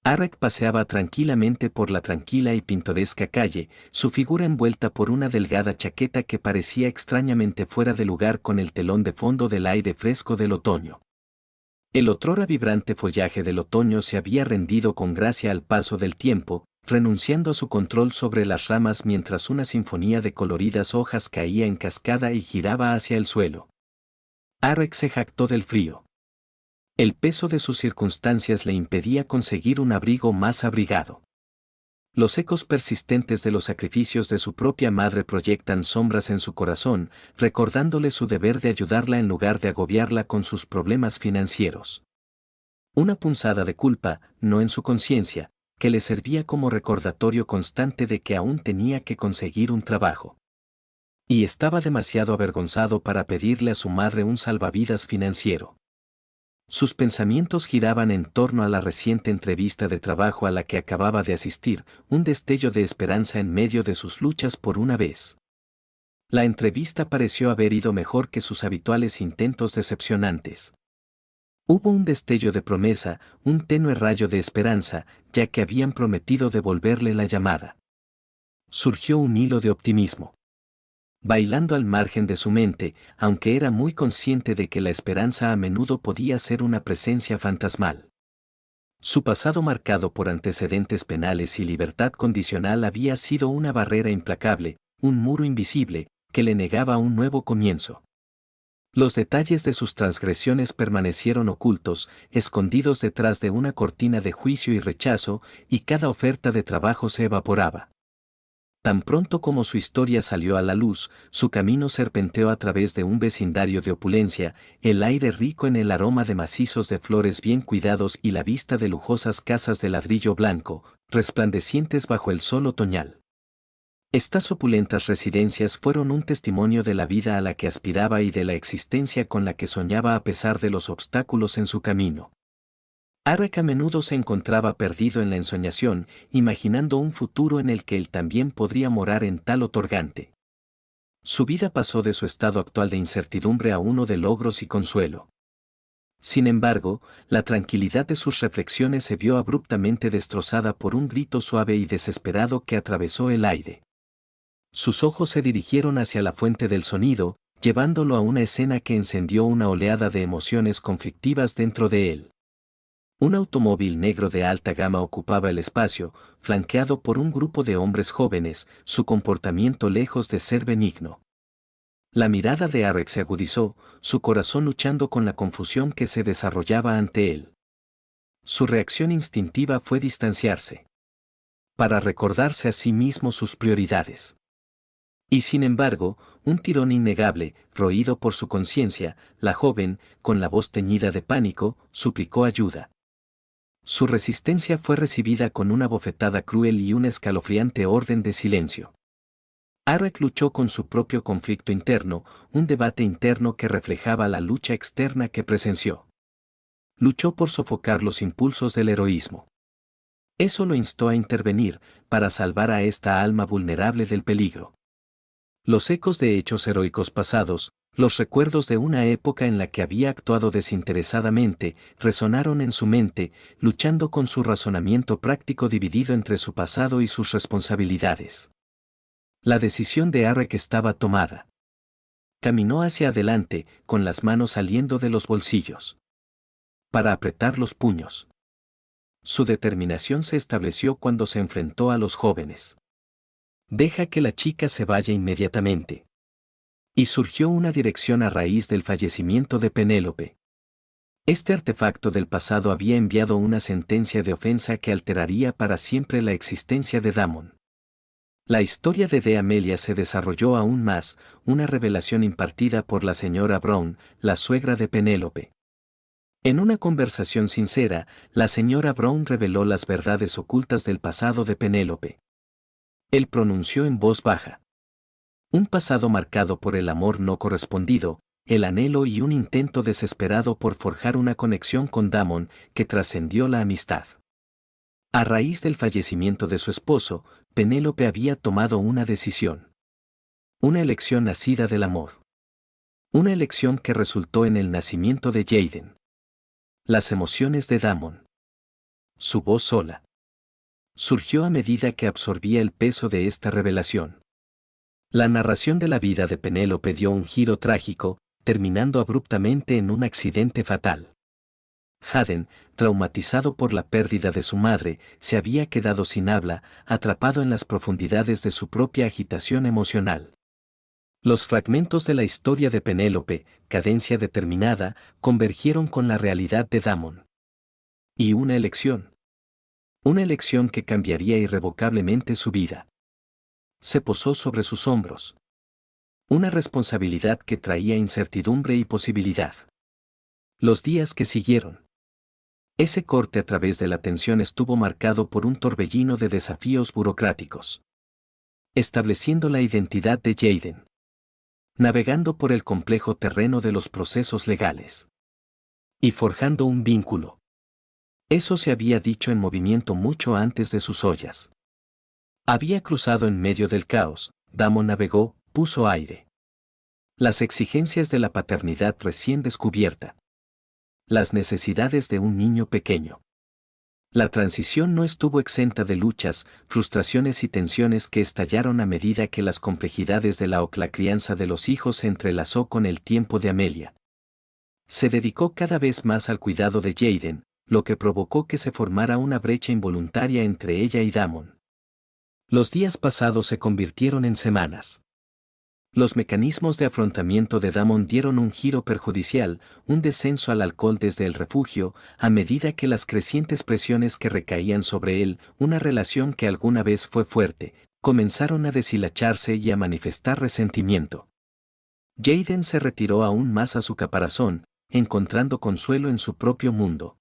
Arek paseaba tranquilamente por la tranquila y pintoresca calle, su figura envuelta por una delgada chaqueta que parecía extrañamente fuera de lugar con el telón de fondo del aire fresco del otoño. El otrora vibrante follaje del otoño se había rendido con gracia al paso del tiempo, renunciando a su control sobre las ramas mientras una sinfonía de coloridas hojas caía en cascada y giraba hacia el suelo. Arek se jactó del frío. El peso de sus circunstancias le impedía conseguir un abrigo más abrigado. Los ecos persistentes de los sacrificios de su propia madre proyectan sombras en su corazón, recordándole su deber de ayudarla en lugar de agobiarla con sus problemas financieros. Una punzada de culpa, no en su conciencia, que le servía como recordatorio constante de que aún tenía que conseguir un trabajo. Y estaba demasiado avergonzado para pedirle a su madre un salvavidas financiero. Sus pensamientos giraban en torno a la reciente entrevista de trabajo a la que acababa de asistir, un destello de esperanza en medio de sus luchas por una vez. La entrevista pareció haber ido mejor que sus habituales intentos decepcionantes. Hubo un destello de promesa, un tenue rayo de esperanza, ya que habían prometido devolverle la llamada. Surgió un hilo de optimismo. Bailando al margen de su mente, aunque era muy consciente de que la esperanza a menudo podía ser una presencia fantasmal. Su pasado marcado por antecedentes penales y libertad condicional había sido una barrera implacable, un muro invisible, que le negaba un nuevo comienzo. Los detalles de sus transgresiones permanecieron ocultos, escondidos detrás de una cortina de juicio y rechazo, y cada oferta de trabajo se evaporaba. Tan pronto como su historia salió a la luz, su camino serpenteó a través de un vecindario de opulencia, el aire rico en el aroma de macizos de flores bien cuidados y la vista de lujosas casas de ladrillo blanco, resplandecientes bajo el sol otoñal. Estas opulentas residencias fueron un testimonio de la vida a la que aspiraba y de la existencia con la que soñaba a pesar de los obstáculos en su camino. Arek a menudo se encontraba perdido en la ensoñación, imaginando un futuro en el que él también podría morar en tal otorgante. Su vida pasó de su estado actual de incertidumbre a uno de logros y consuelo. Sin embargo, la tranquilidad de sus reflexiones se vio abruptamente destrozada por un grito suave y desesperado que atravesó el aire. Sus ojos se dirigieron hacia la fuente del sonido, llevándolo a una escena que encendió una oleada de emociones conflictivas dentro de él. Un automóvil negro de alta gama ocupaba el espacio, flanqueado por un grupo de hombres jóvenes, su comportamiento lejos de ser benigno. La mirada de Arek se agudizó, su corazón luchando con la confusión que se desarrollaba ante él. Su reacción instintiva fue distanciarse, para recordarse a sí mismo sus prioridades. Y sin embargo, un tirón innegable, roído por su conciencia, la joven, con la voz teñida de pánico, suplicó ayuda. Su resistencia fue recibida con una bofetada cruel y una escalofriante orden de silencio. Arek luchó con su propio conflicto interno, un debate interno que reflejaba la lucha externa que presenció. Luchó por sofocar los impulsos del heroísmo. Eso lo instó a intervenir, para salvar a esta alma vulnerable del peligro. Los ecos de hechos heroicos pasados, los recuerdos de una época en la que había actuado desinteresadamente, resonaron en su mente, luchando con su razonamiento práctico dividido entre su pasado y sus responsabilidades. La decisión de Arek estaba tomada. Caminó hacia adelante, con las manos saliendo de los bolsillos, para apretar los puños. Su determinación se estableció cuando se enfrentó a los jóvenes. Deja que la chica se vaya inmediatamente. Y surgió una dirección a raíz del fallecimiento de Penélope. Este artefacto del pasado había enviado una sentencia de ofensa que alteraría para siempre la existencia de Damon. La historia de Amelia se desarrolló aún más, una revelación impartida por la señora Brown, la suegra de Penélope. En una conversación sincera, la señora Brown reveló las verdades ocultas del pasado de Penélope. Él pronunció en voz baja. Un pasado marcado por el amor no correspondido, el anhelo y un intento desesperado por forjar una conexión con Damon que trascendió la amistad. A raíz del fallecimiento de su esposo, Penélope había tomado una decisión. Una elección nacida del amor. Una elección que resultó en el nacimiento de Jaden. Las emociones de Damon. su voz sola. Surgió a medida que absorbía el peso de esta revelación. La narración de la vida de Penélope dio un giro trágico, terminando abruptamente en un accidente fatal. Haden, traumatizado por la pérdida de su madre, se había quedado sin habla, atrapado en las profundidades de su propia agitación emocional. Los fragmentos de la historia de Penélope, cadencia determinada, convergieron con la realidad de Damon. Y una elección. Una elección que cambiaría irrevocablemente su vida. Se posó sobre sus hombros. Una responsabilidad que traía incertidumbre y posibilidad. Los días que siguieron. Ese corte a través de la tensión estuvo marcado por un torbellino de desafíos burocráticos. Estableciendo la identidad de Jaden. Navegando por el complejo terreno de los procesos legales. Y forjando un vínculo. Eso se había dicho en movimiento mucho antes de sus ollas. Había cruzado en medio del caos, Damon navegó, puso aire. Las exigencias de la paternidad recién descubierta. Las necesidades de un niño pequeño. La transición no estuvo exenta de luchas, frustraciones y tensiones que estallaron a medida que las complejidades de la crianza de los hijos se entrelazó con el tiempo de Amelia. Se dedicó cada vez más al cuidado de Jaden, lo que provocó que se formara una brecha involuntaria entre ella y Damon. Los días pasados se convirtieron en semanas. Los mecanismos de afrontamiento de Damon dieron un giro perjudicial, un descenso al alcohol desde el refugio, a medida que las crecientes presiones que recaían sobre él, una relación que alguna vez fue fuerte, comenzaron a deshilacharse y a manifestar resentimiento. Jaden se retiró aún más a su caparazón, encontrando consuelo en su propio mundo.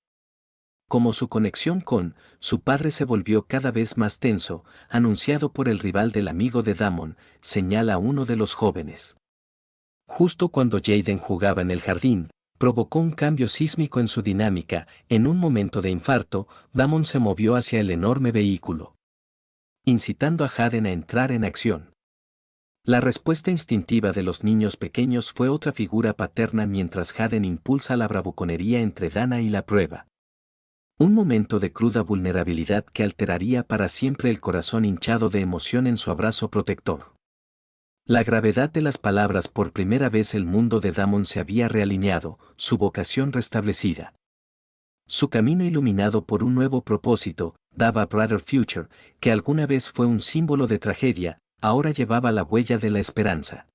Como su conexión con su padre se volvió cada vez más tenso, anunciado por el rival del amigo de Damon, señala uno de los jóvenes. Justo cuando Jaden jugaba en el jardín, provocó un cambio sísmico en su dinámica. En un momento de infarto, Damon se movió hacia el enorme vehículo, incitando a Haden a entrar en acción. La respuesta instintiva de los niños pequeños fue otra figura paterna mientras Haden impulsa la bravuconería entre Dana y la prueba. Un momento de cruda vulnerabilidad que alteraría para siempre el corazón hinchado de emoción en su abrazo protector. La gravedad de las palabras. Por primera vez el mundo de Damon se había realineado, su vocación restablecida. Su camino iluminado por un nuevo propósito, daba a Brighter Future, que alguna vez fue un símbolo de tragedia, ahora llevaba la huella de la esperanza.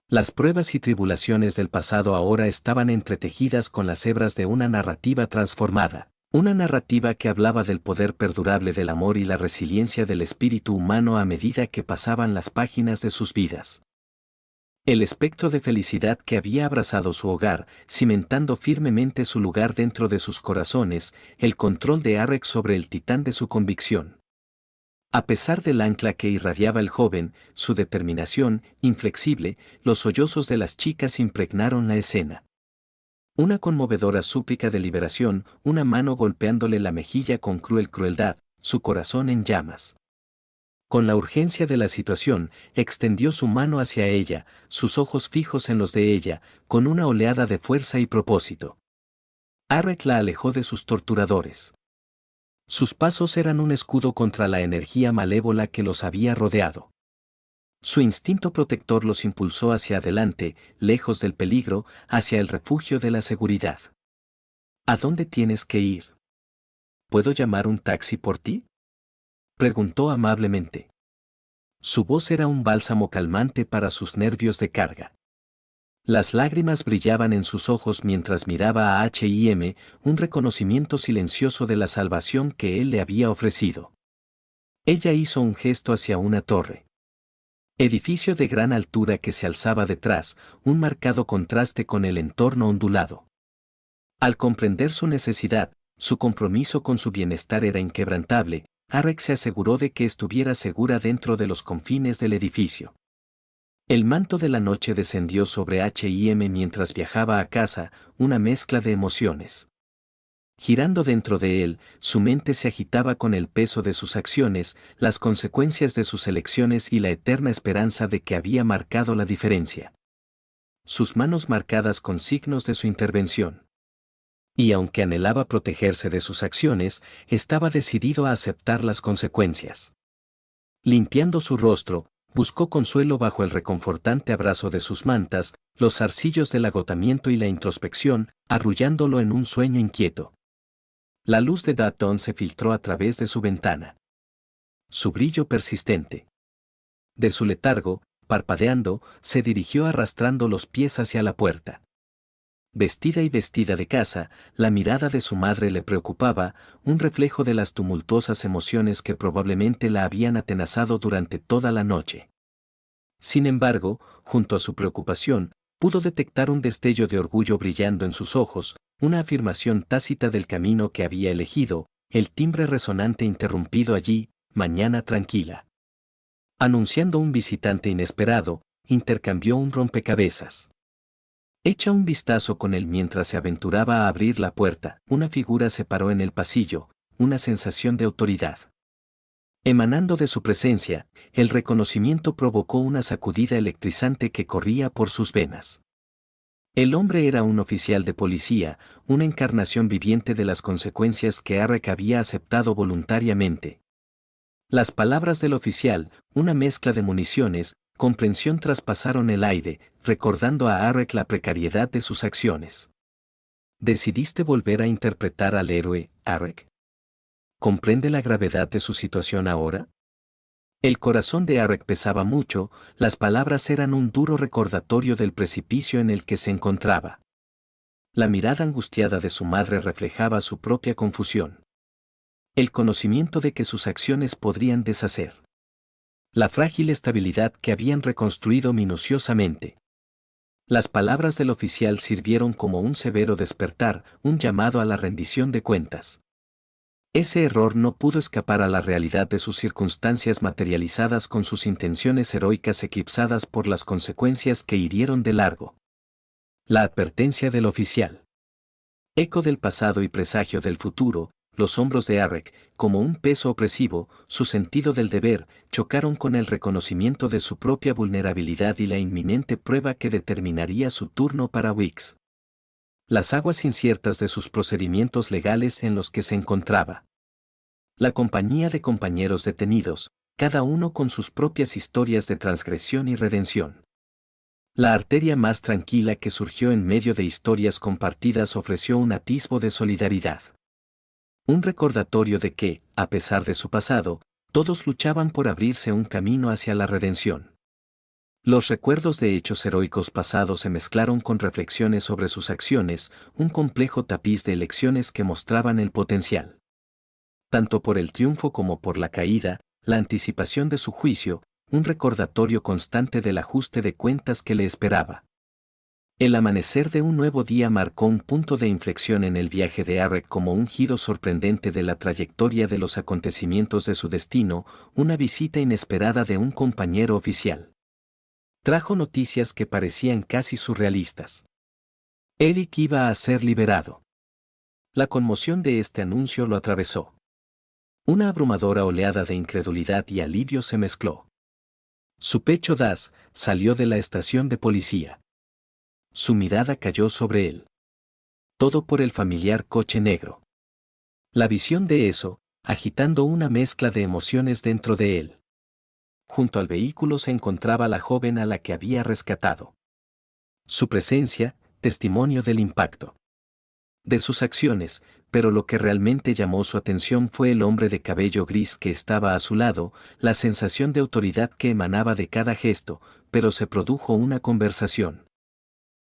Las pruebas y tribulaciones del pasado ahora estaban entretejidas con las hebras de una narrativa transformada. Una narrativa que hablaba del poder perdurable del amor y la resiliencia del espíritu humano a medida que pasaban las páginas de sus vidas. El espectro de felicidad que había abrazado su hogar, cimentando firmemente su lugar dentro de sus corazones, el control de Arek sobre el titán de su convicción. A pesar del ancla que irradiaba el joven, su determinación, inflexible, los sollozos de las chicas impregnaron la escena. Una conmovedora súplica de liberación, una mano golpeándole la mejilla con cruel crueldad, su corazón en llamas. Con la urgencia de la situación, extendió su mano hacia ella, sus ojos fijos en los de ella, con una oleada de fuerza y propósito. Arek la alejó de sus torturadores. Sus pasos eran un escudo contra la energía malévola que los había rodeado. Su instinto protector los impulsó hacia adelante, lejos del peligro, hacia el refugio de la seguridad. ¿A dónde tienes que ir? ¿Puedo llamar un taxi por ti? Preguntó amablemente. Su voz era un bálsamo calmante para sus nervios de carga. Las lágrimas brillaban en sus ojos mientras miraba a H&M, un reconocimiento silencioso de la salvación que él le había ofrecido. Ella hizo un gesto hacia una torre. Edificio de gran altura que se alzaba detrás, un marcado contraste con el entorno ondulado. Al comprender su necesidad, su compromiso con su bienestar era inquebrantable, Arek se aseguró de que estuviera segura dentro de los confines del edificio. El manto de la noche descendió sobre H&M mientras viajaba a casa, una mezcla de emociones. Girando dentro de él, su mente se agitaba con el peso de sus acciones, las consecuencias de sus elecciones y la eterna esperanza de que había marcado la diferencia. Sus manos marcadas con signos de su intervención. Y aunque anhelaba protegerse de sus acciones, estaba decidido a aceptar las consecuencias. Limpiando su rostro, buscó consuelo bajo el reconfortante abrazo de sus mantas, los zarcillos del agotamiento y la introspección, arrullándolo en un sueño inquieto. La luz de Datton se filtró a través de su ventana. Su brillo persistente. De su letargo, parpadeando, se dirigió arrastrando los pies hacia la puerta. Vestida de casa, la mirada de su madre le preocupaba, un reflejo de las tumultuosas emociones que probablemente la habían atenazado durante toda la noche. Sin embargo, junto a su preocupación, pudo detectar un destello de orgullo brillando en sus ojos, una afirmación tácita del camino que había elegido, el timbre resonante interrumpido allí, mañana tranquila. Anunciando un visitante inesperado, intercambió un rompecabezas. Echa un vistazo con él mientras se aventuraba a abrir la puerta, una figura se paró en el pasillo, una sensación de autoridad. Emanando de su presencia, el reconocimiento provocó una sacudida electrizante que corría por sus venas. El hombre era un oficial de policía, una encarnación viviente de las consecuencias que Arek había aceptado voluntariamente. Las palabras del oficial, una mezcla de municiones, comprensión traspasaron el aire, recordando a Arek la precariedad de sus acciones. ¿Decidiste volver a interpretar al héroe, Arek? ¿Comprende la gravedad de su situación ahora? El corazón de Arek pesaba mucho, las palabras eran un duro recordatorio del precipicio en el que se encontraba. La mirada angustiada de su madre reflejaba su propia confusión. El conocimiento de que sus acciones podrían deshacer la frágil estabilidad que habían reconstruido minuciosamente. Las palabras del oficial sirvieron como un severo despertar, un llamado a la rendición de cuentas. Ese error no pudo escapar a la realidad de sus circunstancias materializadas con sus intenciones heroicas eclipsadas por las consecuencias que hirieron de largo. La advertencia del oficial. Eco del pasado y presagio del futuro, los hombros de Arek, como un peso opresivo, su sentido del deber, chocaron con el reconocimiento de su propia vulnerabilidad y la inminente prueba que determinaría su turno para Wix. Las aguas inciertas de sus procedimientos legales en los que se encontraba. La compañía de compañeros detenidos, cada uno con sus propias historias de transgresión y redención. La arteria más tranquila que surgió en medio de historias compartidas ofreció un atisbo de solidaridad. Un recordatorio de que, a pesar de su pasado, todos luchaban por abrirse un camino hacia la redención. Los recuerdos de hechos heroicos pasados se mezclaron con reflexiones sobre sus acciones, un complejo tapiz de elecciones que mostraban el potencial. Tanto por el triunfo como por la caída, la anticipación de su juicio, un recordatorio constante del ajuste de cuentas que le esperaba. El amanecer de un nuevo día marcó un punto de inflexión en el viaje de Arek como un giro sorprendente de la trayectoria de los acontecimientos de su destino, una visita inesperada de un compañero oficial. Trajo noticias que parecían casi surrealistas. Eric iba a ser liberado. La conmoción de este anuncio lo atravesó. Una abrumadora oleada de incredulidad y alivio se mezcló. Su pecho salió de la estación de policía. Su mirada cayó sobre él. Todo por el familiar coche negro. La visión de eso, agitando una mezcla de emociones dentro de él. Junto al vehículo se encontraba la joven a la que había rescatado. Su presencia, testimonio del impacto de sus acciones, pero lo que realmente llamó su atención fue el hombre de cabello gris que estaba a su lado, la sensación de autoridad que emanaba de cada gesto, pero se produjo una conversación.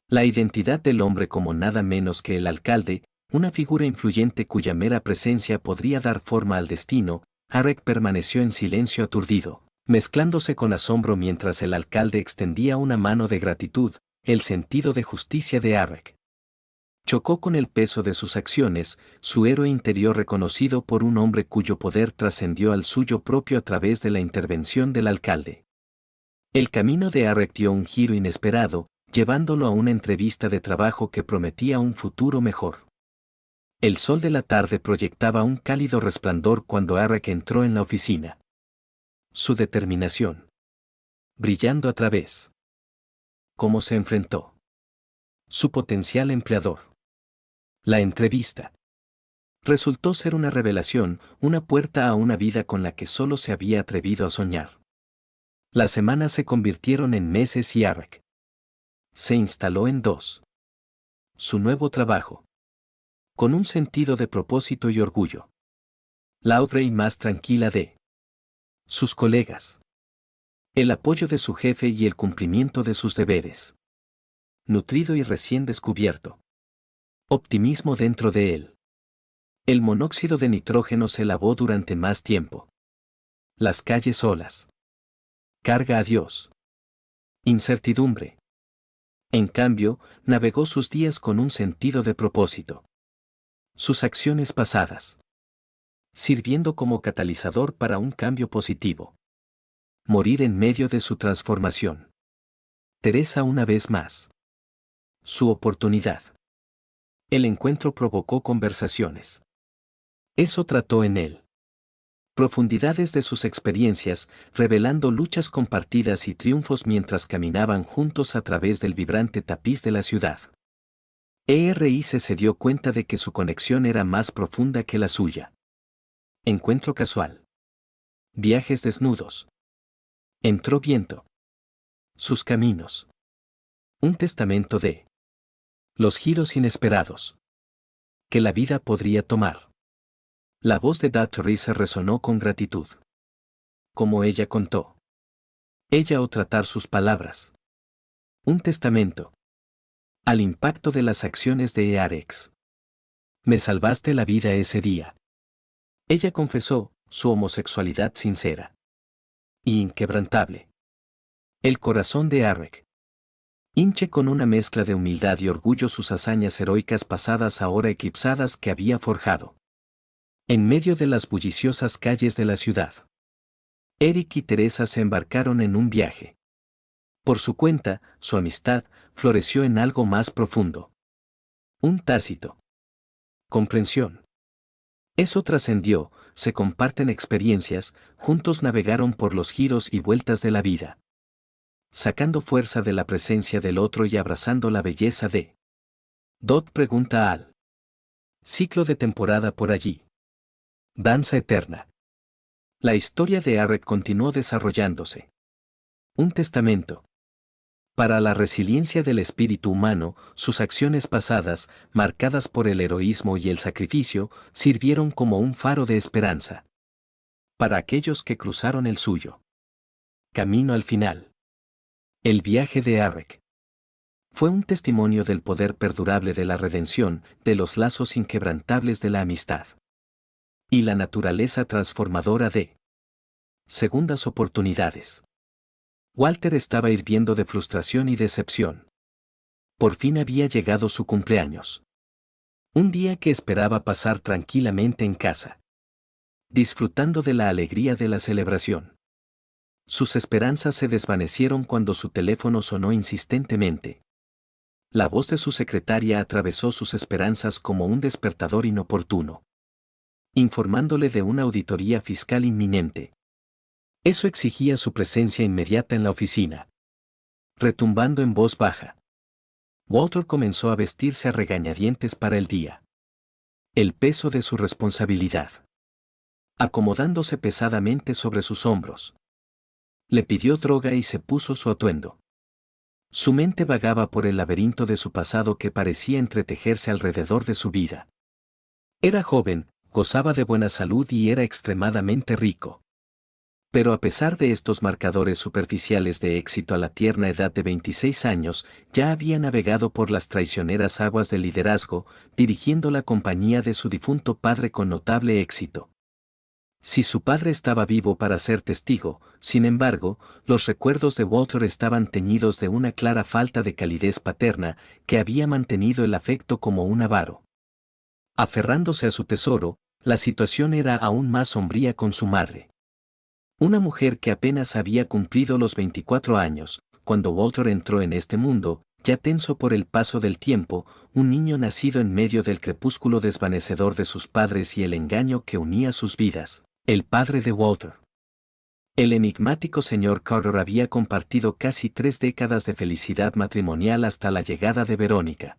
La identidad del hombre como nada menos que el alcalde, una figura influyente cuya mera presencia podría dar forma al destino, Arek permaneció en silencio aturdido, mezclándose con asombro mientras el alcalde extendía una mano de gratitud, el sentido de justicia de Arek. Chocó con el peso de sus acciones, su héroe interior reconocido por un hombre cuyo poder trascendió al suyo propio a través de la intervención del alcalde. El camino de Arek dio un giro inesperado, llevándolo a una entrevista de trabajo que prometía un futuro mejor. El sol de la tarde proyectaba un cálido resplandor cuando Arek entró en la oficina. Su determinación. Brillando a través. ¿Cómo se enfrentó? Su potencial empleador. La entrevista resultó ser una revelación, una puerta a una vida con la que solo se había atrevido a soñar. Las semanas se convirtieron en meses y Arek se instaló en su nuevo trabajo. Con un sentido de propósito y orgullo. La Audrey más tranquila de sus colegas. El apoyo de su jefe y el cumplimiento de sus deberes. Nutrido y recién descubierto. Optimismo dentro de él. El monóxido de nitrógeno se lavó durante más tiempo. Las calles solas. Carga a Dios. Incertidumbre. En cambio, navegó sus días con un sentido de propósito. Sus acciones pasadas. Sirviendo como catalizador para un cambio positivo. Morir en medio de su transformación. Teresa una vez más. Su oportunidad. El encuentro provocó conversaciones. Eso trató en él. Profundidades de sus experiencias, revelando luchas compartidas y triunfos mientras caminaban juntos a través del vibrante tapiz de la ciudad. ERIC se dio cuenta de que su conexión era más profunda que la suya. Encuentro casual. Viajes desnudos. Entró viento. Sus caminos. Un testamento de los giros inesperados que la vida podría tomar. La voz de Teresa resonó con gratitud. Como ella contó. Ella o tratar sus palabras. Un testamento. Al impacto de las acciones de Arex. Me salvaste la vida ese día. Ella confesó su homosexualidad sincera. Y inquebrantable. El corazón de Arek. Hinche con una mezcla de humildad y orgullo sus hazañas heroicas pasadas ahora eclipsadas que había forjado. En medio de las bulliciosas calles de la ciudad. Eric y Teresa se embarcaron en un viaje. Por su cuenta, su amistad floreció en algo más profundo. Un tácito. Comprensión. Eso trascendió, se comparten experiencias, juntos navegaron por los giros y vueltas de la vida. Sacando fuerza de la presencia del otro y abrazando la belleza de. Dot pregunta al. Ciclo de temporada por allí. Danza eterna. La historia de Arek continuó desarrollándose. Un testamento. Para la resiliencia del espíritu humano, sus acciones pasadas, marcadas por el heroísmo y el sacrificio, sirvieron como un faro de esperanza. Para aquellos que cruzaron el suyo. Camino al final. El viaje de Arek. Fue un testimonio del poder perdurable de la redención, de los lazos inquebrantables de la amistad. Y la naturaleza transformadora de segundas oportunidades. Walter estaba hirviendo de frustración y decepción. Por fin había llegado su cumpleaños. Un día que esperaba pasar tranquilamente en casa. Disfrutando de la alegría de la celebración. Sus esperanzas se desvanecieron cuando su teléfono sonó insistentemente. La voz de su secretaria atravesó sus esperanzas como un despertador inoportuno. Informándole de una auditoría fiscal inminente. Eso exigía su presencia inmediata en la oficina. Retumbando en voz baja. Walter comenzó a vestirse a regañadientes para el día. El peso de su responsabilidad. Acomodándose pesadamente sobre sus hombros. Le pidió droga y se puso su atuendo. Su mente vagaba por el laberinto de su pasado que parecía entretejerse alrededor de su vida. Era joven, gozaba de buena salud y era extremadamente rico. Pero a pesar de estos marcadores superficiales de éxito a la tierna edad de 26 años, ya había navegado por las traicioneras aguas del liderazgo, dirigiendo la compañía de su difunto padre con notable éxito. Si su padre estaba vivo para ser testigo, sin embargo, los recuerdos de Walter estaban teñidos de una clara falta de calidez paterna que había mantenido el afecto como un avaro. Aferrándose a su tesoro, la situación era aún más sombría con su madre. Una mujer que apenas había cumplido los 24 años, cuando Walter entró en este mundo, ya tenso por el paso del tiempo, un niño nacido en medio del crepúsculo desvanecedor de sus padres y el engaño que unía sus vidas, el padre de Walter. El enigmático señor Carter había compartido casi 3 décadas de felicidad matrimonial hasta la llegada de Verónica.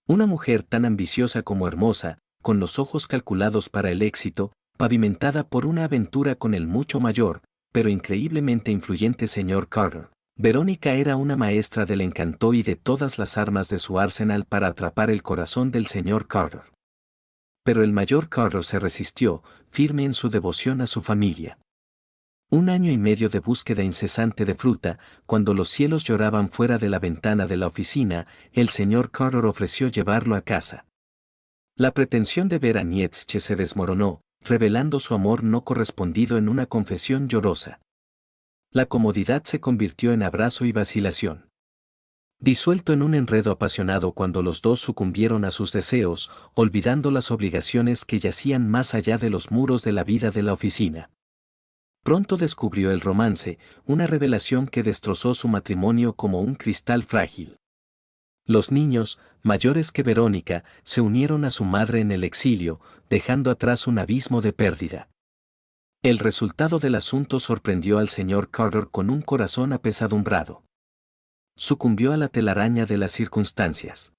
Una mujer tan ambiciosa como hermosa, con los ojos calculados para el éxito, pavimentada por una aventura con el mucho mayor, pero increíblemente influyente señor Carter. Verónica era una maestra del encanto y de todas las armas de su arsenal para atrapar el corazón del señor Carter. Pero el mayor Carter se resistió, firme en su devoción a su familia. 1 año y medio de búsqueda incesante de fruta, cuando los cielos lloraban fuera de la ventana de la oficina, el señor Carter ofreció llevarlo a casa. La pretensión de ver a Nietzsche se desmoronó, revelando su amor no correspondido en una confesión llorosa. La comodidad se convirtió en abrazo y vacilación. Disuelto en un enredo apasionado cuando los dos sucumbieron a sus deseos, olvidando las obligaciones que yacían más allá de los muros de la vida de la oficina. Pronto descubrió el romance, una revelación que destrozó su matrimonio como un cristal frágil. Los niños, mayores que Verónica, se unieron a su madre en el exilio, dejando atrás un abismo de pérdida. El resultado del asunto sorprendió al señor Carter con un corazón apesadumbrado. Sucumbió a la telaraña de las circunstancias.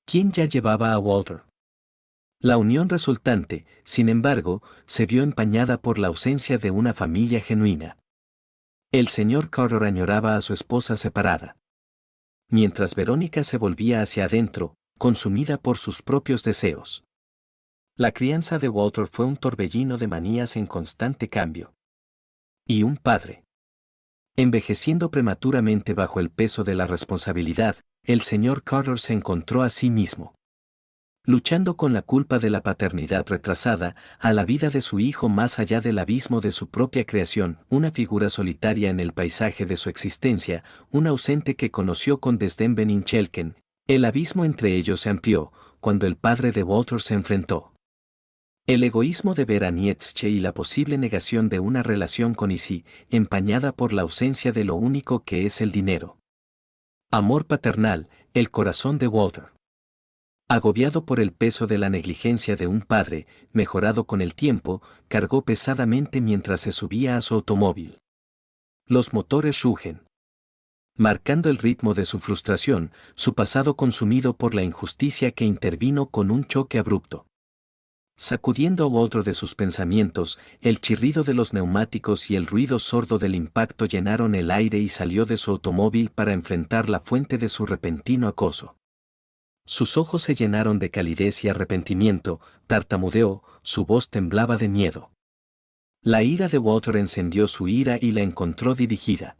¿Quién ya llevaba a Walter? La unión resultante, sin embargo, se vio empañada por la ausencia de una familia genuina. El señor Carter añoraba a su esposa separada. Mientras Verónica se volvía hacia adentro, consumida por sus propios deseos. La crianza de Walter fue un torbellino de manías en constante cambio. Y un padre. Envejeciendo prematuramente bajo el peso de la responsabilidad, el señor Carter se encontró a sí mismo. Luchando con la culpa de la paternidad retrasada, a la vida de su hijo más allá del abismo de su propia creación, una figura solitaria en el paisaje de su existencia, un ausente que conoció con desdén Benin-Chelken. El abismo entre ellos se amplió, cuando el padre de Walter se enfrentó. El egoísmo de ver a Nietzsche y la posible negación de una relación con Issy, empañada por la ausencia de lo único que es el dinero. Amor paternal, el corazón de Walter. Agobiado por el peso de la negligencia de un padre, mejorado con el tiempo, cargó pesadamente mientras se subía a su automóvil. Los motores rugen. Marcando el ritmo de su frustración, su pasado consumido por la injusticia que intervino con un choque abrupto. Sacudiendo a Walter de sus pensamientos, el chirrido de los neumáticos y el ruido sordo del impacto llenaron el aire y salió de su automóvil para enfrentar la fuente de su repentino acoso. Sus ojos se llenaron de calidez y arrepentimiento, tartamudeó, su voz temblaba de miedo. La ira de Walter encendió su ira y la encontró dirigida.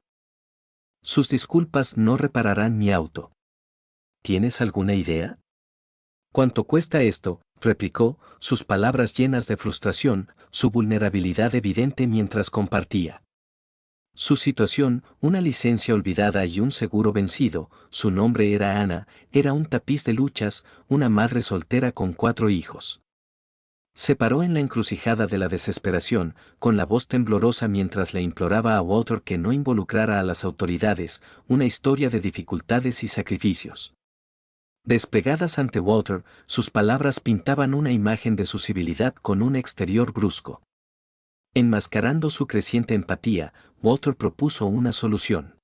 Sus disculpas no repararán mi auto. ¿Tienes alguna idea? ¿Cuánto cuesta esto?, replicó, sus palabras llenas de frustración, su vulnerabilidad evidente mientras compartía. Su situación, una licencia olvidada y un seguro vencido, su nombre era Ana, era un tapiz de luchas, una madre soltera con 4 hijos. Se paró en la encrucijada de la desesperación, con la voz temblorosa mientras le imploraba a Walter que no involucrara a las autoridades, una historia de dificultades y sacrificios. Desplegadas ante Walter, sus palabras pintaban una imagen de su civilidad con un exterior brusco. Enmascarando su creciente empatía, Walter propuso una solución.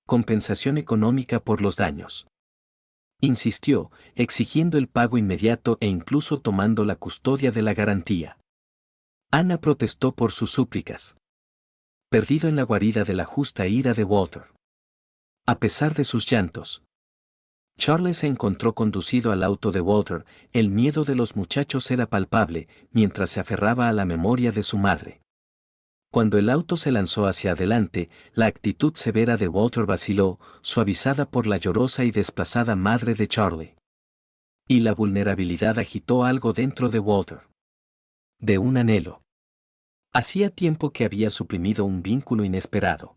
Compensación económica por los daños. Insistió, exigiendo el pago inmediato e incluso tomando la custodia de la garantía. Ana protestó por sus súplicas. Perdido en la guarida de la justa ira de Walter. A pesar de sus llantos, Charles se encontró conducido al auto de Walter, el miedo de los muchachos era palpable, mientras se aferraba a la memoria de su madre. Cuando el auto se lanzó hacia adelante, la actitud severa de Walter vaciló, suavizada por la llorosa y desplazada madre de Charlie. Y la vulnerabilidad agitó algo dentro de Walter. De un anhelo. Hacía tiempo que había suprimido un vínculo inesperado.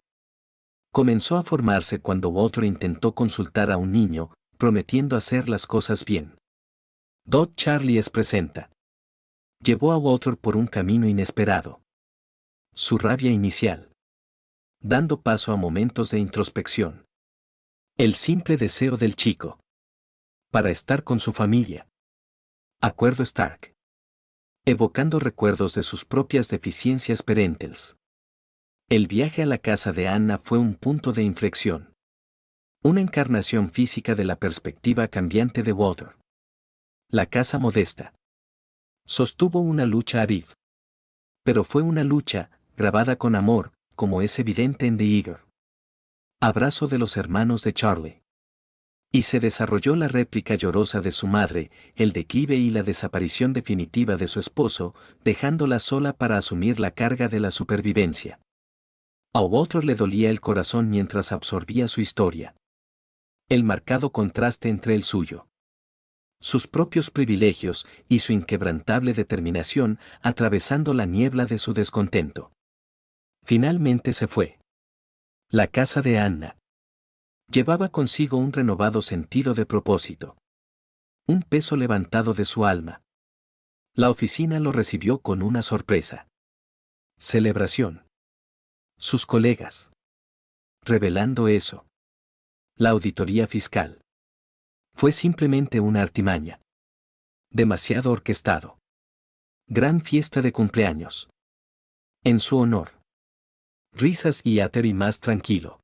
Comenzó a formarse cuando Walter intentó consultar a un niño, prometiendo hacer las cosas bien. Charlie es presenta. Llevó a Walter por un camino inesperado. Su rabia inicial. Dando paso a momentos de introspección. El simple deseo del chico. Para estar con su familia. Acuerdo Stark. Evocando recuerdos de sus propias deficiencias parentales. El viaje a la casa de Anna fue un punto de inflexión. Una encarnación física de la perspectiva cambiante de Walter. La casa modesta. Sostuvo una lucha Arif. Pero fue una lucha, grabada con amor, como es evidente en The Eager. Abrazo de los hermanos de Charlie. Y se desarrolló la réplica llorosa de su madre, el declive y la desaparición definitiva de su esposo, dejándola sola para asumir la carga de la supervivencia. A Walter le dolía el corazón mientras absorbía su historia. El marcado contraste entre el suyo, sus propios privilegios y su inquebrantable determinación atravesando la niebla de su descontento. Finalmente se fue. La casa de Anna llevaba consigo un renovado sentido de propósito. Un peso levantado de su alma. La oficina lo recibió con una sorpresa. Celebración. Sus colegas. Revelando eso. La auditoría fiscal. Fue simplemente una artimaña. Demasiado orquestado. Gran fiesta de cumpleaños. En su honor. Risas y Atterbury más tranquilo.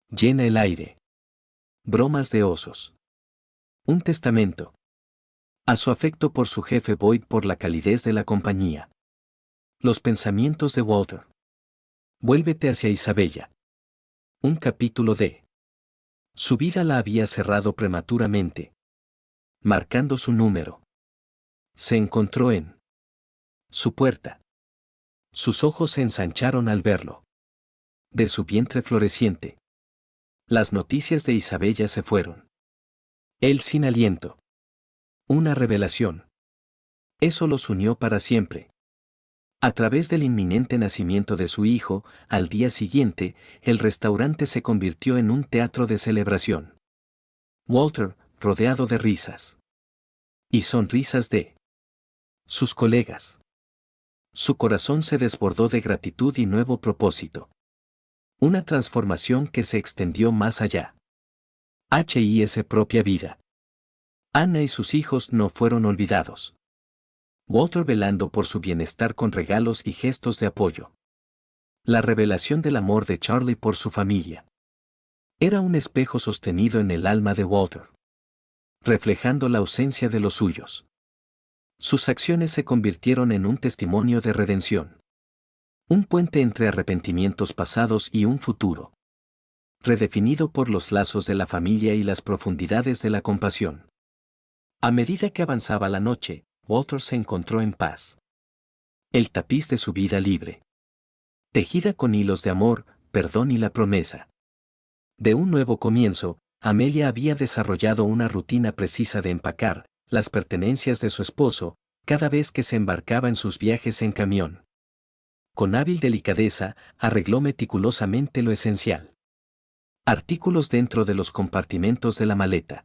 Llena el aire. Bromas de osos. Un testamento. A su afecto por su jefe Boyd por la calidez de la compañía. Los pensamientos de Walter. Vuélvete hacia Isabella. Un capítulo de. Su vida la había cerrado prematuramente. Marcando su número. Se encontró en su puerta. Sus ojos se ensancharon al verlo. De su vientre floreciente. Las noticias de Isabella se fueron. Él sin aliento. Una revelación. Eso los unió para siempre. A través del inminente nacimiento de su hijo, al día siguiente, el restaurante se convirtió en un teatro de celebración. Walter, rodeado de risas. Y sonrisas de sus colegas. Su corazón se desbordó de gratitud y nuevo propósito. Una transformación que se extendió más allá. H.I.S. propia vida. Anna y sus hijos no fueron olvidados. Walter velando por su bienestar con regalos y gestos de apoyo. La revelación del amor de Charlie por su familia. Era un espejo sostenido en el alma de Walter. Reflejando la ausencia de los suyos. Sus acciones se convirtieron en un testimonio de redención. Un puente entre arrepentimientos pasados y un futuro. Redefinido por los lazos de la familia y las profundidades de la compasión. A medida que avanzaba la noche, Walter se encontró en paz. El tapiz de su vida libre. Tejida con hilos de amor, perdón y la promesa. De un nuevo comienzo, Amelia había desarrollado una rutina precisa de empacar las pertenencias de su esposo, cada vez que se embarcaba en sus viajes en camión. Con hábil delicadeza, arregló meticulosamente lo esencial. Artículos dentro de los compartimentos de la maleta.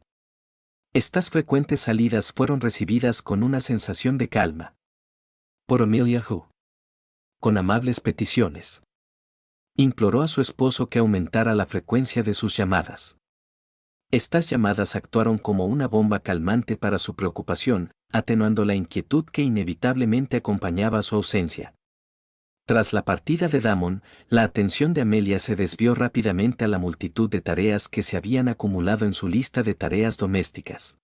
Estas frecuentes salidas fueron recibidas con una sensación de calma. Por Amelia Who. Con amables peticiones. Imploró a su esposo que aumentara la frecuencia de sus llamadas. Estas llamadas actuaron como una bomba calmante para su preocupación, atenuando la inquietud que inevitablemente acompañaba su ausencia. Tras la partida de Damon, la atención de Amelia se desvió rápidamente a la multitud de tareas que se habían acumulado en su lista de tareas domésticas.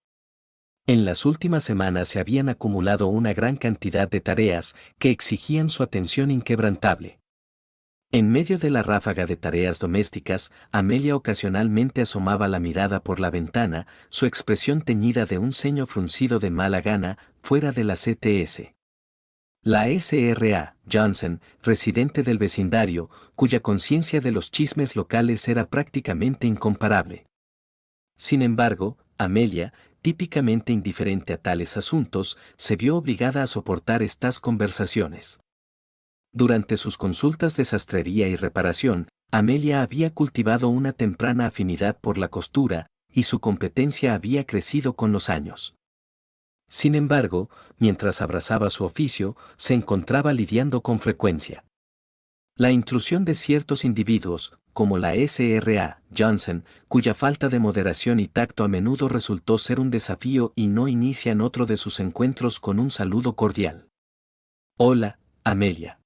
En las últimas semanas se habían acumulado una gran cantidad de tareas que exigían su atención inquebrantable. En medio de la ráfaga de tareas domésticas, Amelia ocasionalmente asomaba la mirada por la ventana, su expresión teñida de un ceño fruncido de mala gana, fuera de la CTS. La S.R.A. Johnson, residente del vecindario, cuya conciencia de los chismes locales era prácticamente incomparable. Sin embargo, Amelia, típicamente indiferente a tales asuntos, se vio obligada a soportar estas conversaciones. Durante sus consultas de sastrería y reparación, Amelia había cultivado una temprana afinidad por la costura, y su competencia había crecido con los años. Sin embargo, mientras abrazaba su oficio, se encontraba lidiando con frecuencia. La intrusión de ciertos individuos, como la S.R.A. Johnson, cuya falta de moderación y tacto a menudo resultó ser un desafío y no inician otro de sus encuentros con un saludo cordial. Hola, Amelia.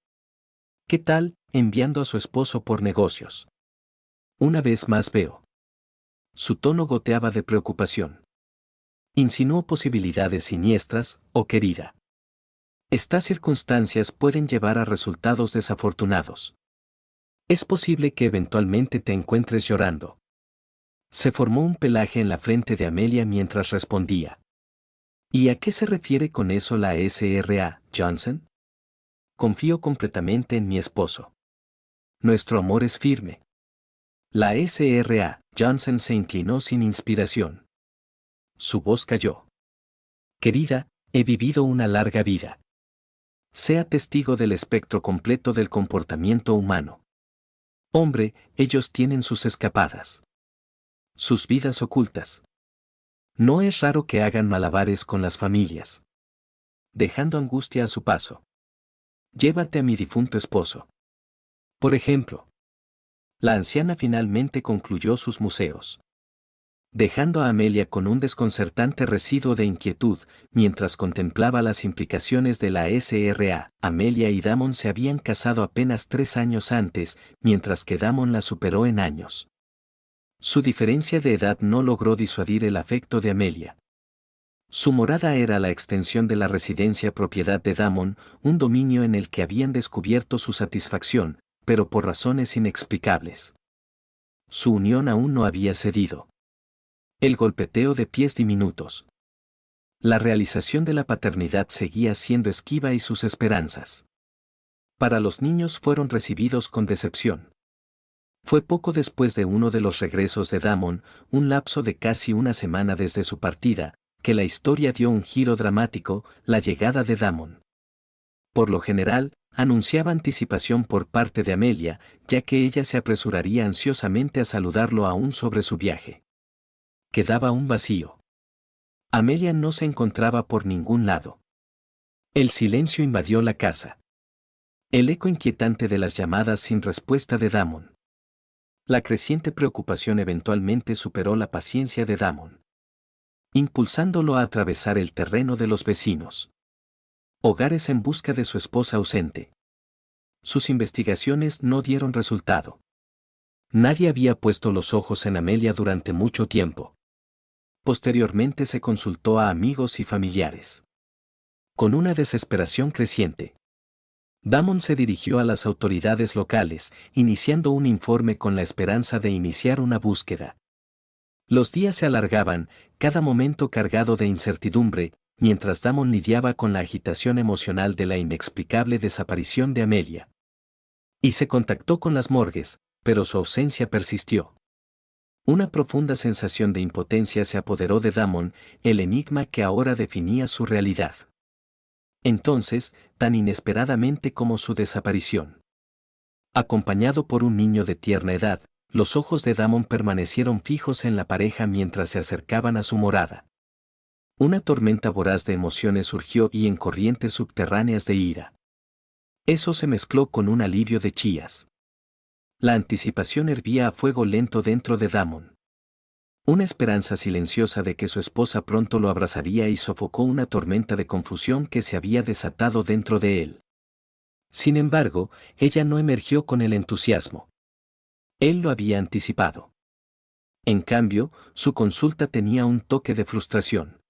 ¿Qué tal? Enviando a su esposo por negocios. Una vez más veo Su tono goteaba de preocupación. Insinuó posibilidades siniestras, oh querida. Estas circunstancias pueden llevar a resultados desafortunados. Es posible que eventualmente te encuentres llorando. Se formó un pelaje en la frente de Amelia mientras respondía. ¿Y a qué se refiere con eso la SRA, Johnson? Confío completamente en mi esposo. Nuestro amor es firme. La SRA, Johnson se inclinó sin inspiración. Su voz cayó. Querida, he vivido una larga vida. Sea testigo del espectro completo del comportamiento humano. Hombre, ellos tienen sus escapadas. Sus vidas ocultas. No es raro que hagan malabares con las familias. Dejando angustia a su paso. Llévate a mi difunto esposo. Por ejemplo. La anciana finalmente concluyó sus museos. Dejando a Amelia con un desconcertante residuo de inquietud, mientras contemplaba las implicaciones de la SRA. Amelia y Damon se habían casado apenas 3 años antes, mientras que Damon la superó en años. Su diferencia de edad no logró disuadir el afecto de Amelia. Su morada era la extensión de la residencia propiedad de Damon, un dominio en el que habían descubierto su satisfacción, pero por razones inexplicables. Su unión aún no había cedido. El golpeteo de pies diminutos. La realización de la paternidad seguía siendo esquiva y sus esperanzas. Para los niños fueron recibidos con decepción. Fue poco después de uno de los regresos de Damon, un lapso de casi una semana desde su partida, que la historia dio un giro dramático, la llegada de Damon. Por lo general, anunciaba anticipación por parte de Amelia, ya que ella se apresuraría ansiosamente a saludarlo aún sobre su viaje. Quedaba un vacío. Amelia no se encontraba por ningún lado. El silencio invadió la casa. El eco inquietante de las llamadas sin respuesta de Damon. La creciente preocupación eventualmente superó la paciencia de Damon, impulsándolo a atravesar el terreno de los vecinos. Hogares en busca de su esposa ausente. Sus investigaciones no dieron resultado. Nadie había puesto los ojos en Amelia durante mucho tiempo. Posteriormente se consultó a amigos y familiares. Con una desesperación creciente, Damon se dirigió a las autoridades locales, iniciando un informe con la esperanza de iniciar una búsqueda. Los días se alargaban, cada momento cargado de incertidumbre, mientras Damon lidiaba con la agitación emocional de la inexplicable desaparición de Amelia. Y se contactó con las morgues, pero su ausencia persistió. Una profunda sensación de impotencia se apoderó de Damon, el enigma que ahora definía su realidad. Entonces, tan inesperadamente como su desaparición. Acompañado por un niño de tierna edad, los ojos de Damon permanecieron fijos en la pareja mientras se acercaban a su morada. Una tormenta voraz de emociones surgió y en corrientes subterráneas de ira. Eso se mezcló con un alivio de chías. La anticipación hervía a fuego lento dentro de Damon. Una esperanza silenciosa de que su esposa pronto lo abrazaría y sofocó una tormenta de confusión que se había desatado dentro de él. Sin embargo, ella no emergió con el entusiasmo. Él lo había anticipado. En cambio, su consulta tenía un toque de frustración.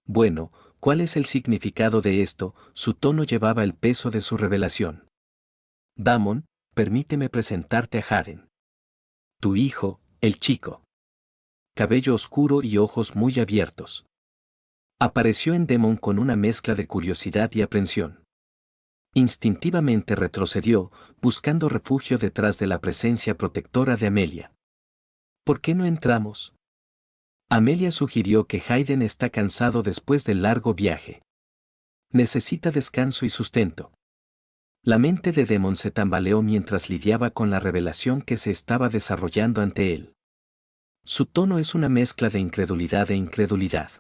Bueno, ¿cuál es el significado de esto? Su tono llevaba el peso de su revelación. Damon, permíteme presentarte a Hayden. Tu hijo, el chico. Cabello oscuro y ojos muy abiertos. Apareció en Damon con una mezcla de curiosidad y aprensión. Instintivamente retrocedió, buscando refugio detrás de la presencia protectora de Amelia. ¿Por qué no entramos? Amelia sugirió que Hayden está cansado después del largo viaje. Necesita descanso y sustento. La mente de Damon se tambaleó mientras lidiaba con la revelación que se estaba desarrollando ante él. Su tono es una mezcla de incredulidad e incredulidad.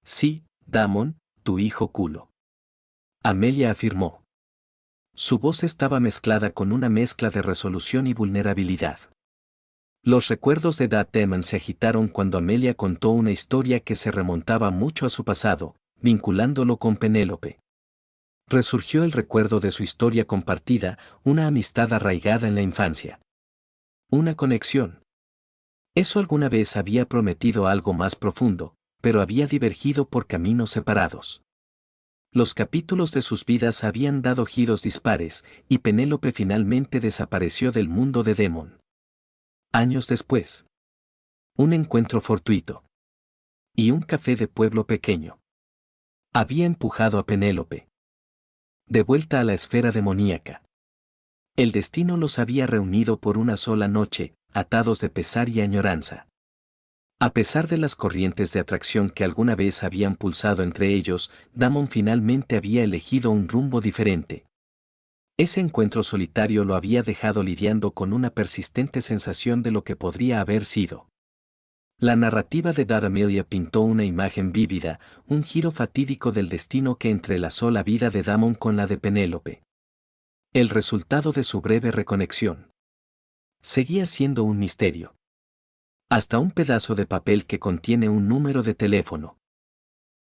Sí, Damon, tu hijo culo. Amelia afirmó. Su voz estaba mezclada con una mezcla de resolución y vulnerabilidad. Los recuerdos de Damon se agitaron cuando Amelia contó una historia que se remontaba mucho a su pasado, vinculándolo con Penélope. Resurgió el recuerdo de su historia compartida, una amistad arraigada en la infancia. Una conexión. Eso alguna vez había prometido algo más profundo, pero había divergido por caminos separados. Los capítulos de sus vidas habían dado giros dispares, y Penélope finalmente desapareció del mundo de Demon. Años después. Un encuentro fortuito. Y un café de pueblo pequeño. Había empujado a Penélope de vuelta a la esfera demoníaca. El destino los había reunido por una sola noche, atados de pesar y añoranza. A pesar de las corrientes de atracción que alguna vez habían pulsado entre ellos, Damon finalmente había elegido un rumbo diferente. Ese encuentro solitario lo había dejado lidiando con una persistente sensación de lo que podría haber sido. La narrativa de Dara Amelia pintó una imagen vívida, un giro fatídico del destino que entrelazó la vida de Damon con la de Penélope. El resultado de su breve reconexión seguía siendo un misterio. Hasta un pedazo de papel que contiene un número de teléfono.